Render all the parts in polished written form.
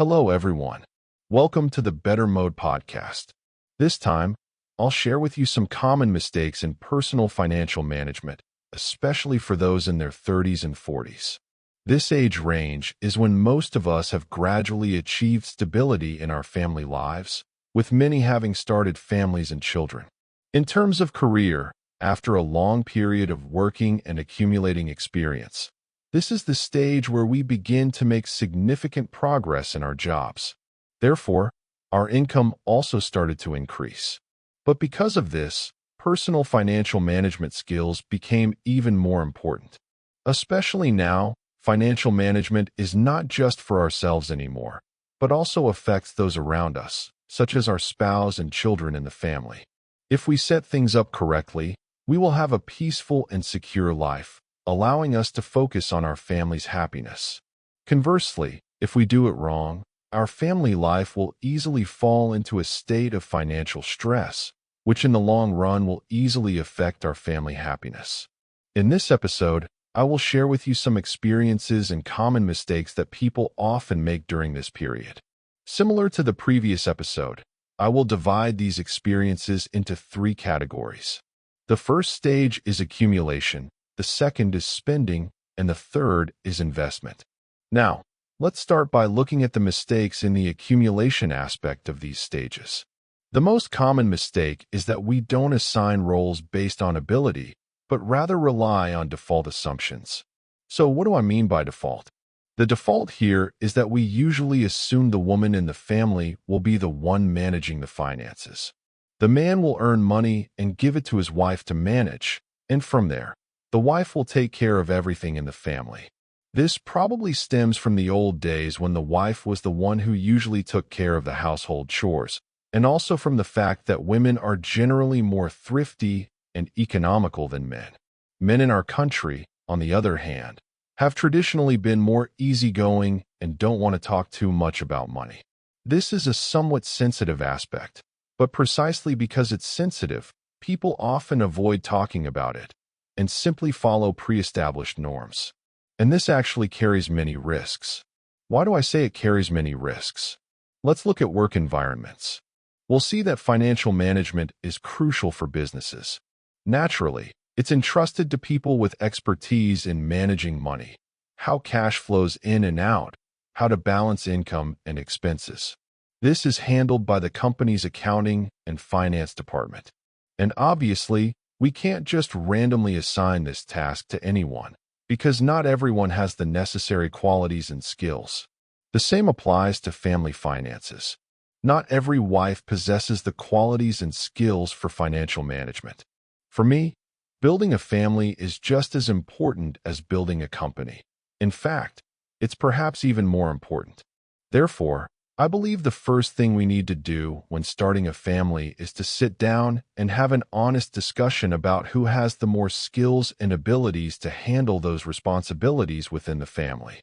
Hello, everyone. Welcome to the Better Mode podcast. This time, I'll share with you some common mistakes in personal financial management, especially for those in their 30s and 40s. This age range is when most of us have gradually achieved stability in our family lives, with many having started families and children. In terms of career, after a long period of working and accumulating experience, this is the stage where we begin to make significant progress in our jobs. Therefore, our income also started to increase. But because of this, personal financial management skills became even more important. Especially now, financial management is not just for ourselves anymore, but also affects those around us, such as our spouse and children in the family. If we set things up correctly, we will have a peaceful and secure life, allowing us to focus on our family's happiness. Conversely, if we do it wrong, our family life will easily fall into a state of financial stress, which in the long run will easily affect our family happiness. In this episode, I will share with you some experiences and common mistakes that people often make during this period. Similar to the previous episode, I will divide these experiences into three categories. The first stage is accumulation, the second is spending, and the third is investment. Now, let's start by looking at the mistakes in the accumulation aspect of these stages. The most common mistake is that we don't assign roles based on ability, but rather rely on default assumptions. So what do I mean by default? The default here is that we usually assume the woman in the family will be the one managing the finances. The man will earn money and give it to his wife to manage, and from there, the wife will take care of everything in the family. This probably stems from the old days when the wife was the one who usually took care of the household chores, and also from the fact that women are generally more thrifty and economical than men. Men in our country, on the other hand, have traditionally been more easygoing and don't want to talk too much about money. This is a somewhat sensitive aspect, but precisely because it's sensitive, people often avoid talking about it and simply follow pre-established norms. And this actually carries many risks. Why do I say it carries many risks? Let's look at work environments. We'll see that financial management is crucial for businesses. Naturally, it's entrusted to people with expertise in managing money, how cash flows in and out, how to balance income and expenses. This is handled by the company's accounting and finance department. And obviously, we can't just randomly assign this task to anyone, because not everyone has the necessary qualities and skills. The same applies to family finances. Not every wife possesses the qualities and skills for financial management. For me, building a family is just as important as building a company. In fact, it's perhaps even more important. Therefore, I believe the first thing we need to do when starting a family is to sit down and have an honest discussion about who has the more skills and abilities to handle those responsibilities within the family.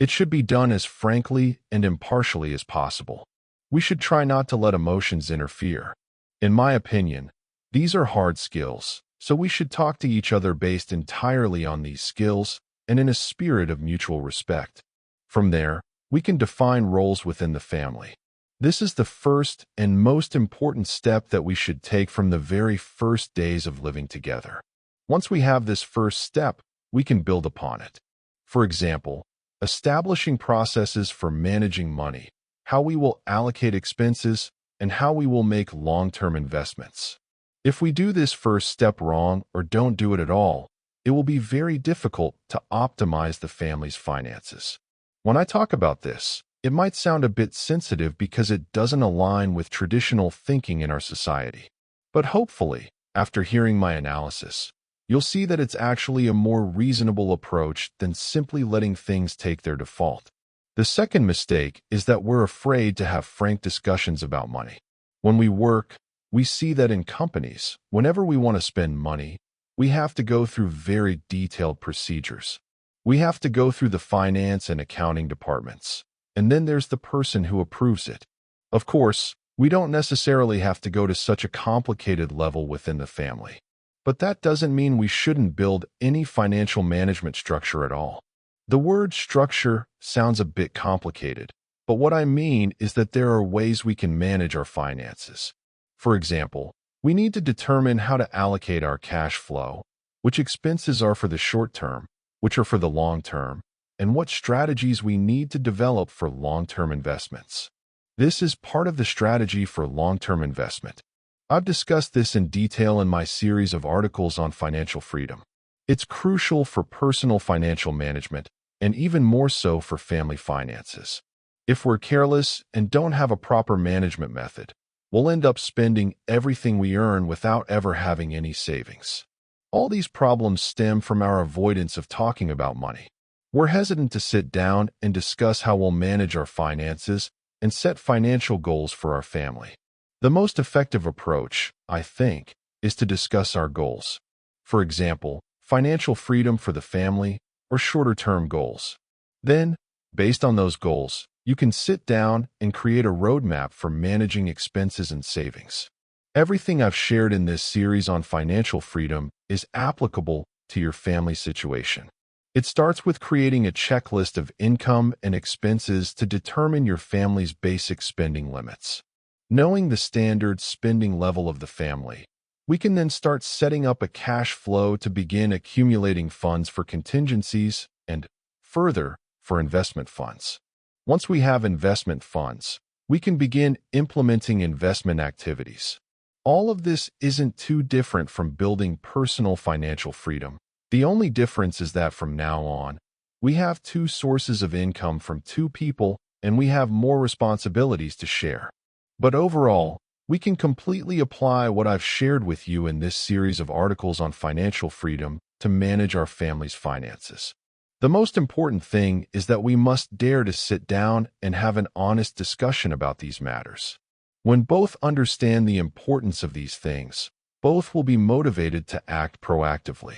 It should be done as frankly and impartially as possible. We should try not to let emotions interfere. In my opinion, these are hard skills, so we should talk to each other based entirely on these skills and in a spirit of mutual respect. From there, we can define roles within the family. This is the first and most important step that we should take from the very first days of living together. Once we have this first step, we can build upon it. For example, establishing processes for managing money, how we will allocate expenses, and how we will make long-term investments. If we do this first step wrong or don't do it at all, it will be very difficult to optimize the family's finances. When I talk about this, it might sound a bit sensitive because it doesn't align with traditional thinking in our society. But hopefully, after hearing my analysis, you'll see that it's actually a more reasonable approach than simply letting things take their default. The second mistake is that we're afraid to have frank discussions about money. When we work, we see that in companies, whenever we want to spend money, we have to go through very detailed procedures. We have to go through the finance and accounting departments, and then there's the person who approves it. Of course, we don't necessarily have to go to such a complicated level within the family. But that doesn't mean we shouldn't build any financial management structure at all. The word structure sounds a bit complicated, But what I mean is that there are ways we can manage our finances. For example, we need to determine how to allocate our cash flow, which expenses are for the short term, which are for the long term, and what strategies we need to develop for long-term investments. This is part of the strategy for long-term investment. I've discussed this in detail in my series of articles on financial freedom. It's crucial for personal financial management, and even more so for family finances. If we're careless and don't have a proper management method, we'll end up spending everything we earn without ever having any savings. All these problems stem from our avoidance of talking about money. We're hesitant to sit down and discuss how we'll manage our finances and set financial goals for our family. The most effective approach, I think, is to discuss our goals. For example, financial freedom for the family or shorter-term goals. Then, based on those goals, you can sit down and create a roadmap for managing expenses and savings. Everything I've shared in this series on financial freedom is applicable to your family situation. It starts with creating a checklist of income and expenses to determine your family's basic spending limits. Knowing the standard spending level of the family, we can then start setting up a cash flow to begin accumulating funds for contingencies and, further, for investment funds. Once we have investment funds, we can begin implementing investment activities. All of this isn't too different from building personal financial freedom. The only difference is that from now on, we have two sources of income from two people and we have more responsibilities to share. But overall, we can completely apply what I've shared with you in this series of articles on financial freedom to manage our family's finances. The most important thing is that we must dare to sit down and have an honest discussion about these matters. When both understand the importance of these things, both will be motivated to act proactively.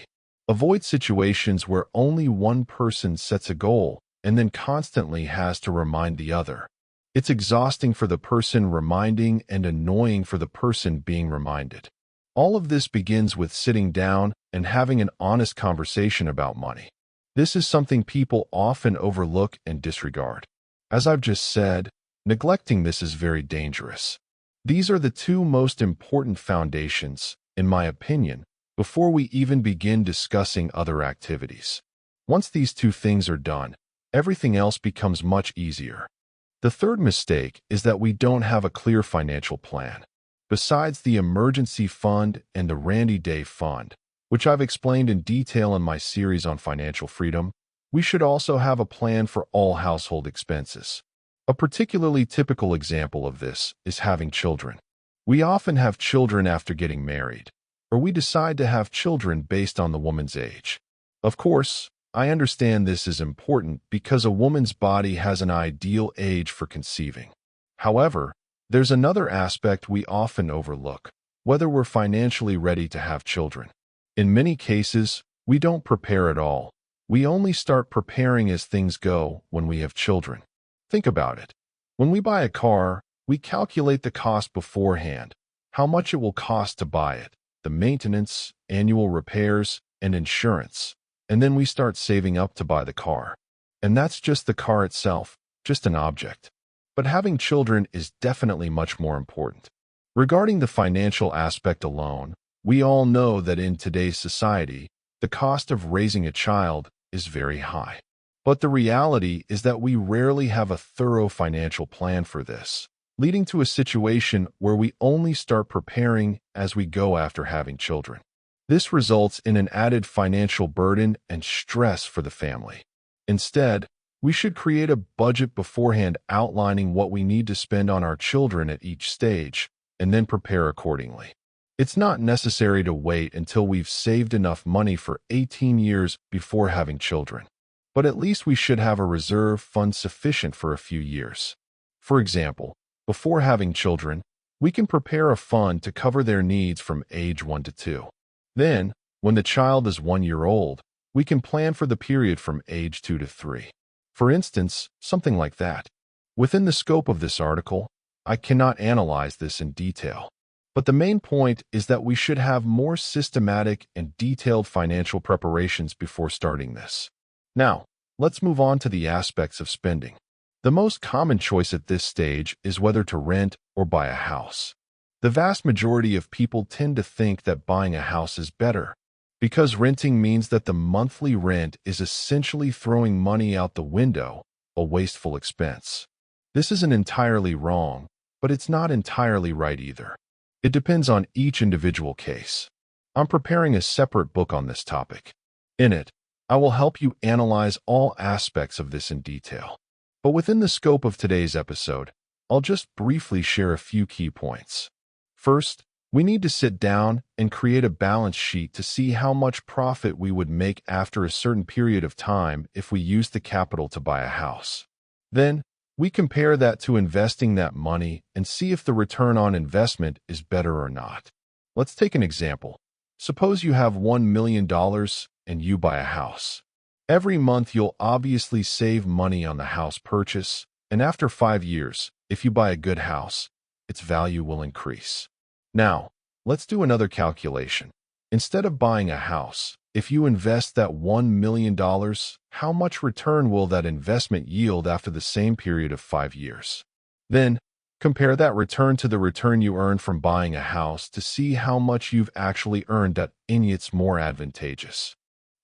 Avoid situations where only one person sets a goal and then constantly has to remind the other. It's exhausting for the person reminding and annoying for the person being reminded. All of this begins with sitting down and having an honest conversation about money. This is something people often overlook and disregard. As I've just said, neglecting this is very dangerous. These are the two most important foundations, in my opinion, before we even begin discussing other activities. Once these two things are done, everything else becomes much easier. The third mistake is that we don't have a clear financial plan. Besides the emergency fund and the rainy day fund, which I've explained in detail in my series on financial freedom, we should also have a plan for all household expenses. A particularly typical example of this is having children. We often have children after getting married, or we decide to have children based on the woman's age. Of course, I understand this is important because a woman's body has an ideal age for conceiving. However, there's another aspect we often overlook, whether we're financially ready to have children. In many cases, we don't prepare at all. We only start preparing as things go when we have children. Think about it. When we buy a car, we calculate the cost beforehand, how much it will cost to buy it, the maintenance, annual repairs, and insurance. And then we start saving up to buy the car. And that's just the car itself, just an object. But having children is definitely much more important. Regarding the financial aspect alone, we all know that in today's society, the cost of raising a child is very high. But the reality is that we rarely have a thorough financial plan for this, leading to a situation where we only start preparing as we go after having children. This results in an added financial burden and stress for the family. Instead, we should create a budget beforehand outlining what we need to spend on our children at each stage, and then prepare accordingly. It's not necessary to wait until we've saved enough money for 18 years before having children, but at least we should have a reserve fund sufficient for a few years. For example, before having children, we can prepare a fund to cover their needs from age 1 to 2. Then, when the child is 1 year old, we can plan for the period from age 2 to 3. For instance, something like that. Within the scope of this article, I cannot analyze this in detail. But the main point is that we should have more systematic and detailed financial preparations before starting this. Now, let's move on to the aspects of spending. The most common choice at this stage is whether to rent or buy a house. The vast majority of people tend to think that buying a house is better, because renting means that the monthly rent is essentially throwing money out the window, a wasteful expense. This isn't entirely wrong, but it's not entirely right either. It depends on each individual case. I'm preparing a separate book on this topic. In it, I will help you analyze all aspects of this in detail. But within the scope of today's episode, I'll just briefly share a few key points. First, we need to sit down and create a balance sheet to see how much profit we would make after a certain period of time if we used the capital to buy a house. Then, we compare that to investing that money and see if the return on investment is better or not. Let's take an example. Suppose you have $1 million and you buy a house. Every month you'll obviously save money on the house purchase, and after 5 years, if you buy a good house, its value will increase. Now, let's do another calculation. Instead of buying a house, if you invest that $1 million, how much return will that investment yield after the same period of 5 years? Then, compare that return to the return you earned from buying a house to see how much you've actually earned that it's more advantageous.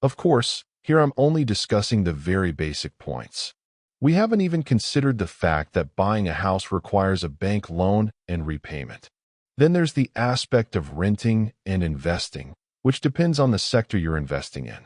Of course, here I'm only discussing the very basic points. We haven't even considered the fact that buying a house requires a bank loan and repayment. Then there's the aspect of renting and investing, which depends on the sector you're investing in.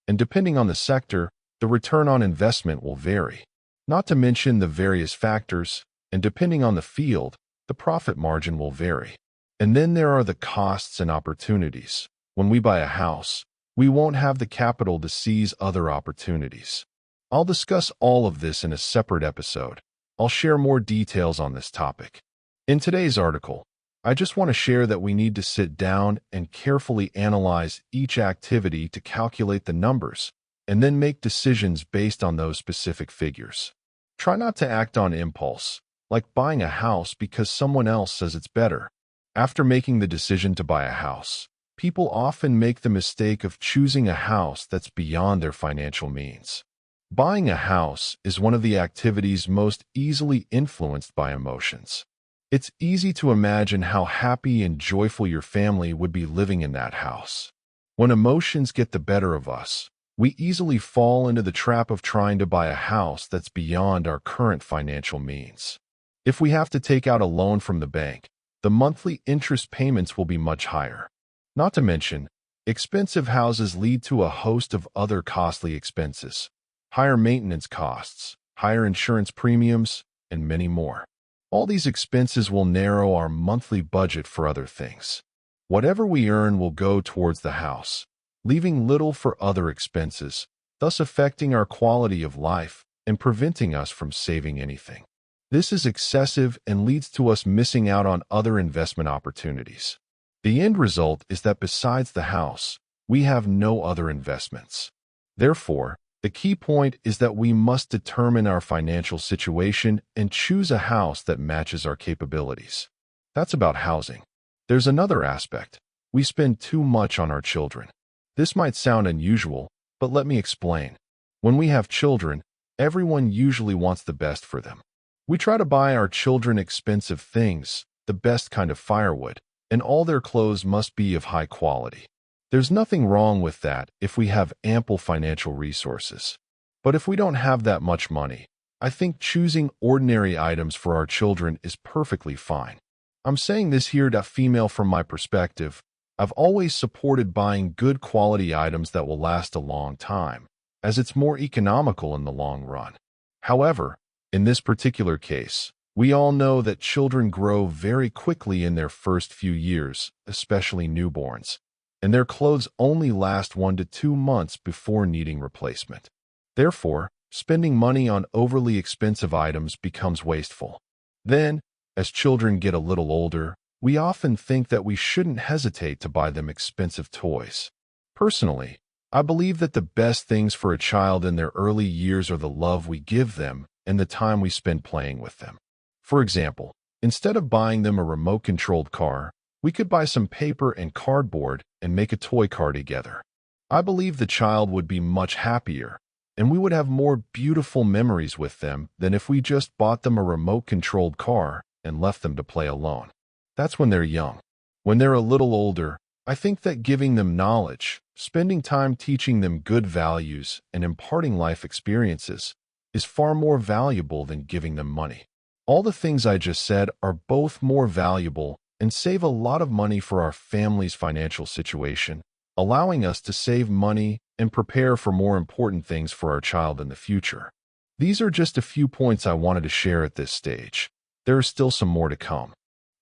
And depending on the sector, the return on investment will vary. Not to mention the various factors, and depending on the field, the profit margin will vary. And then there are the costs and opportunities. When we buy a house, we won't have the capital to seize other opportunities. I'll discuss all of this in a separate episode. I'll share more details on this topic. In today's article, I just want to share that we need to sit down and carefully analyze each activity to calculate the numbers, and then make decisions based on those specific figures. Try not to act on impulse, like buying a house because someone else says it's better. After making the decision to buy a house, people often make the mistake of choosing a house that's beyond their financial means. Buying a house is one of the activities most easily influenced by emotions. It's easy to imagine how happy and joyful your family would be living in that house. When emotions get the better of us, we easily fall into the trap of trying to buy a house that's beyond our current financial means. If we have to take out a loan from the bank, the monthly interest payments will be much higher. Not to mention, expensive houses lead to a host of other costly expenses, higher maintenance costs, higher insurance premiums, and many more. All these expenses will narrow our monthly budget for other things. Whatever we earn will go towards the house, leaving little for other expenses, thus affecting our quality of life and preventing us from saving anything. This is excessive and leads to us missing out on other investment opportunities. The end result is that besides the house, we have no other investments. Therefore, the key point is that we must determine our financial situation and choose a house that matches our capabilities. That's about housing. There's another aspect. We spend too much on our children. This might sound unusual, but let me explain. When we have children, everyone usually wants the best for them. We try to buy our children expensive things, the best kind of firewood, and all their clothes must be of high quality. There's nothing wrong with that if we have ample financial resources. But if we don't have that much money, I think choosing ordinary items for our children is perfectly fine. I'm saying this here to female from my perspective. I've always supported buying good quality items that will last a long time, as it's more economical in the long run. However, in this particular case, we all know that children grow very quickly in their first few years, especially newborns, and their clothes only last 1 to 2 months before needing replacement. Therefore, spending money on overly expensive items becomes wasteful. Then, as children get a little older, we often think that we shouldn't hesitate to buy them expensive toys. Personally, I believe that the best things for a child in their early years are the love we give them and the time we spend playing with them. For example, instead of buying them a remote-controlled car, we could buy some paper and cardboard and make a toy car together. I believe the child would be much happier, and we would have more beautiful memories with them than if we just bought them a remote-controlled car and left them to play alone. That's when they're young. When they're a little older, I think that giving them knowledge, spending time teaching them good values, and imparting life experiences is far more valuable than giving them money. All the things I just said are both more valuable and save a lot of money for our family's financial situation, allowing us to save money and prepare for more important things for our child in the future. These are just a few points I wanted to share at this stage. There is still some more to come.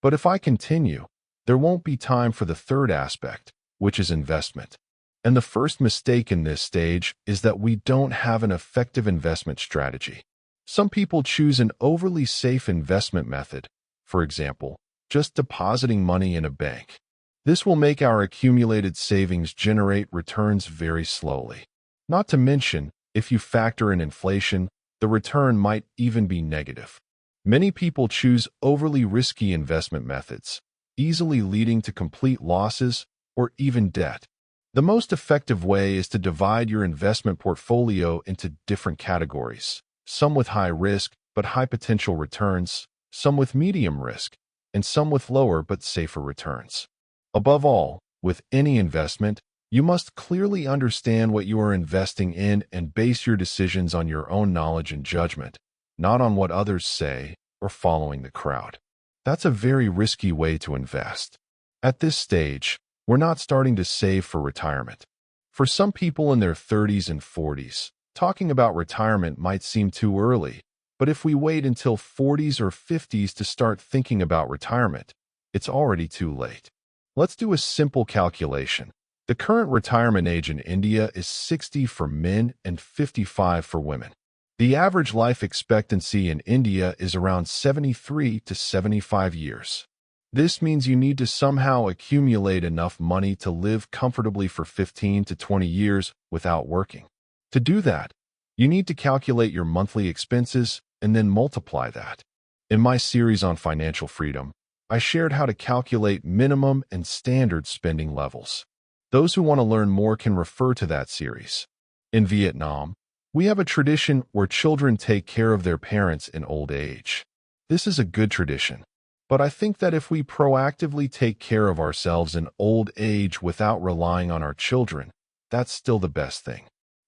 But if I continue, there won't be time for the third aspect, which is investment. And the first mistake in this stage is that we don't have an effective investment strategy. Some people choose an overly safe investment method, for example, just depositing money in a bank. This will make our accumulated savings generate returns very slowly. Not to mention, if you factor in inflation, the return might even be negative. Many people choose overly risky investment methods, easily leading to complete losses or even debt. The most effective way is to divide your investment portfolio into different categories, some with high risk but high potential returns, some with medium risk, and some with lower but safer returns. Above all, with any investment, you must clearly understand what you are investing in and base your decisions on your own knowledge and judgment, not on what others say or following the crowd. That's a very risky way to invest. At this stage, we're not starting to save for retirement. For some people in their 30s and 40s, talking about retirement might seem too early, but if we wait until 40s or 50s to start thinking about retirement, it's already too late. Let's do a simple calculation. The current retirement age in India is 60 for men and 55 for women. The average life expectancy in India is around 73 to 75 years. This means you need to somehow accumulate enough money to live comfortably for 15 to 20 years without working. To do that, you need to calculate your monthly expenses and then multiply that. In my series on financial freedom, I shared how to calculate minimum and standard spending levels. Those who want to learn more can refer to that series. In Vietnam, we have a tradition where children take care of their parents in old age. This is a good tradition, but I think that if we proactively take care of ourselves in old age without relying on our children, that's still the best thing.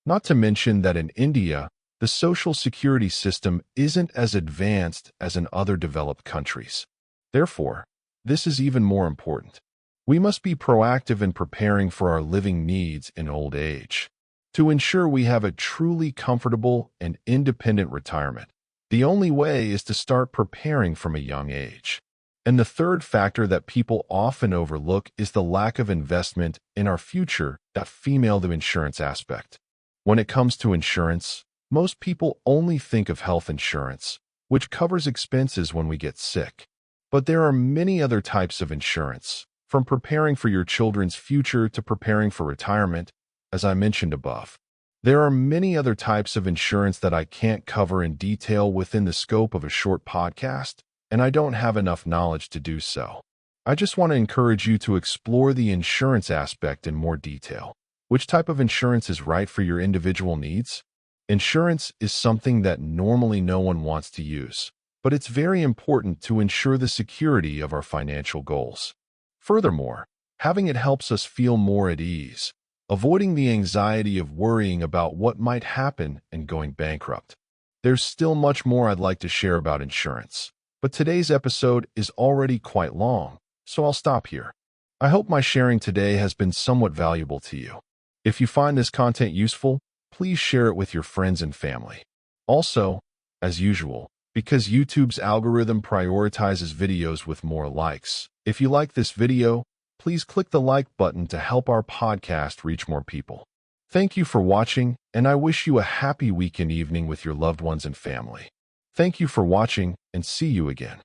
Not to mention that in India, the social security system isn't as advanced as in other developed countries. Therefore, this is even more important. We must be proactive in preparing for our living needs in old age. To ensure we have a truly comfortable and independent retirement, the only way is to start preparing from a young age. And the third factor that people often overlook is the lack of investment in our future, that female to insurance aspect. When it comes to insurance, most people only think of health insurance, which covers expenses when we get sick. But there are many other types of insurance, from preparing for your children's future to preparing for retirement, as I mentioned above. There are many other types of insurance that I can't cover in detail within the scope of a short podcast, and I don't have enough knowledge to do so. I just want to encourage you to explore the insurance aspect in more detail. Which type of insurance is right for your individual needs? Insurance is something that normally no one wants to use, but it's very important to ensure the security of our financial goals. Furthermore, having it helps us feel more at ease, avoiding the anxiety of worrying about what might happen and going bankrupt. There's still much more I'd like to share about insurance, but today's episode is already quite long, so I'll stop here. I hope my sharing today has been somewhat valuable to you. If you find this content useful, please share it with your friends and family. Also, as usual, because YouTube's algorithm prioritizes videos with more likes, if you like this video, please click the like button to help our podcast reach more people. Thank you for watching, and I wish you a happy week and evening with your loved ones and family. Thank you for watching, and see you again.